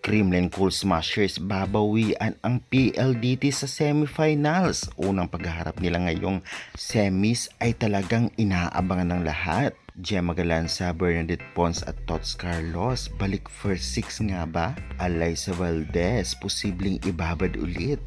Kremlin Cool Smashers babawian ang PLDT sa semifinals. Unang pagharap nila ngayong semis ay talagang inaabangan ng lahat. Gemma Galanza, Bernadette Pons at Tots Carlos, balik first six nga ba? Alyssa Valdez, posibleng ibabad ulit.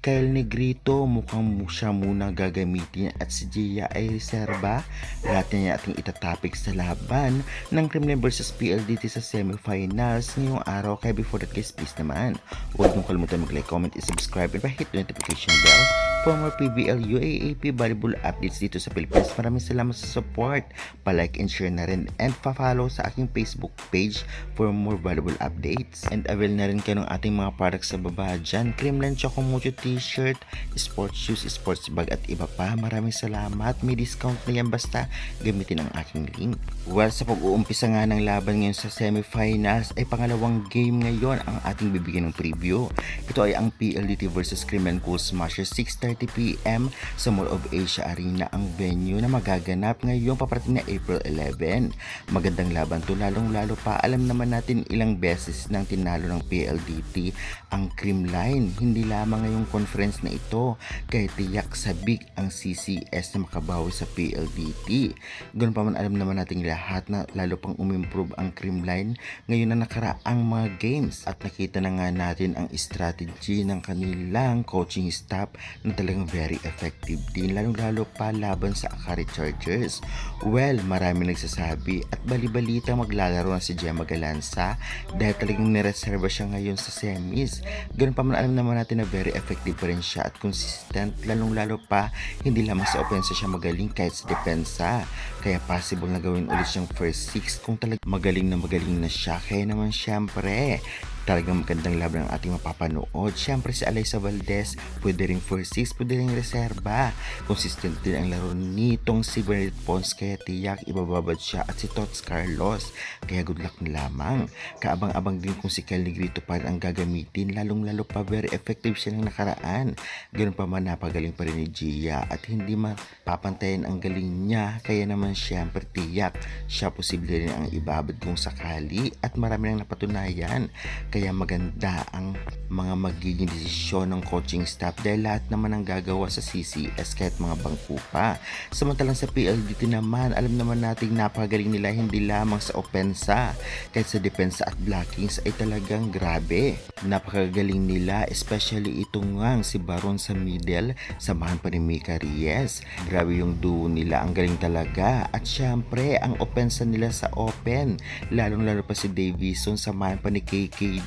Kyle Negrito, mukhang siya muna gagamitin at si Gia ay reserba. Lahat niya ating itatapik sa laban ng Kremlin vs PLDT sa semifinals ngayong araw. Kaya before that guys, please naman, huwag niyong kalimutan mag-like, comment, and subscribe and pa-hit the notification bell for more PBL UAAP volleyball updates dito sa Pilipinas. Maraming salamat sa support. Pa-like and share na rin and pa-follow sa aking Facebook page for more volleyball updates. And avail na rin kayo ng ating mga products sa baba dyan. Kremlin Chocomucho t-shirt, sports shoes, sports bag at iba pa. Maraming salamat. May discount na yan basta gamitin ang aking link. Well, sa pag-uumpisa nga ng laban ngayon sa semifinals ay pangalawang game ngayon ang ating bibigyan ng preview. Ito ay ang PLDT vs Kremlin Cool Smashers, 6:30 PM sa Mall of Asia Arena ang venue na magaganap ngayong paparating na April 11. Magandang laban to, lalong-lalo pa alam naman natin ilang beses nang tinalo ng PLDT ang Kremlin. Hindi lamang ngayong conference na ito, kaya tiyak sabik ang CCS na makabawi sa PLDT. Ganoon pa man alam naman natin lahat na lalo pang umimprove ang Kremlin ngayon na nakaraang mga games at nakita na nga natin ang strategy ng kanilang coaching staff na talagang very effective din, lalong-lalo pa laban sa Akari Chargers. Well, marami nagsasabi at bali-balita maglalaro na si Gemma Galanza dahil talagang nireserva siya ngayon sa semis. Ganoon pa man alam naman natin na very effective pa rin siya at consistent, lalong-lalo pa hindi lamang sa opensa siya magaling kahit sa depensa. Kaya possible na gawin ulit siyang first six kung talagang magaling na siya. Kaya naman syempre talagang magandang laban ang ating mapapanood. Siyempre si Alyssa Valdez, pwede ring first six, pwede ring reserba. Consistent din ang laro nitong si Bernadette Pons, kaya tiyak ibababad siya at si Tots Carlos. Kaya good luck na lamang. Kaabang-abang din kung si Kyle Negrito pa rin ang gagamitin, lalong-lalo pa very effective siya ng nakaraan. Ganun pa man, napagaling pa rin ni Gia at hindi mapapantayan ang galing niya. Kaya naman siyempre tiyak siya posible rin ang ibabad kung sakali at marami nang napatunayan. Kaya maganda ang mga magiging desisyon ng coaching staff dahil lahat naman ang gagawa sa CCS kahit mga bangko pa. Samantalang sa PLDT naman, alam naman natin napagaling nila hindi lamang sa opensa, kahit sa depensa at blockings ay talagang grabe. Napakagaling nila, especially itong ngang si Baron sa middle, samahan pa ni Mika Reyes. Grabe yung duo nila, ang galing talaga. At syempre, ang opensa nila sa open, lalong-lalo pa si Davison, samahan pa ni KKD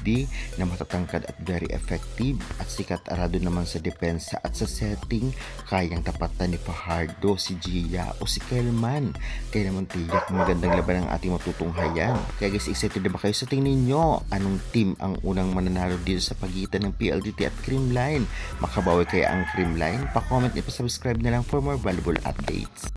na matatangkad at very effective, at si Kat Arado naman sa depensa at sa setting, kayang tapatan ni Fajardo, si Gia o si Kelman. Kaya naman tiyak magandang laban ang ating matutunghayan. Kaya guys, excited na ba kayo sa tingin nyo? Anong team ang unang mananalo dito sa pagitan ng PLDT at Kremlin? Makabawi kaya ang Kremlin? Pa-comment at pa-subscribe na lang for more valuable updates.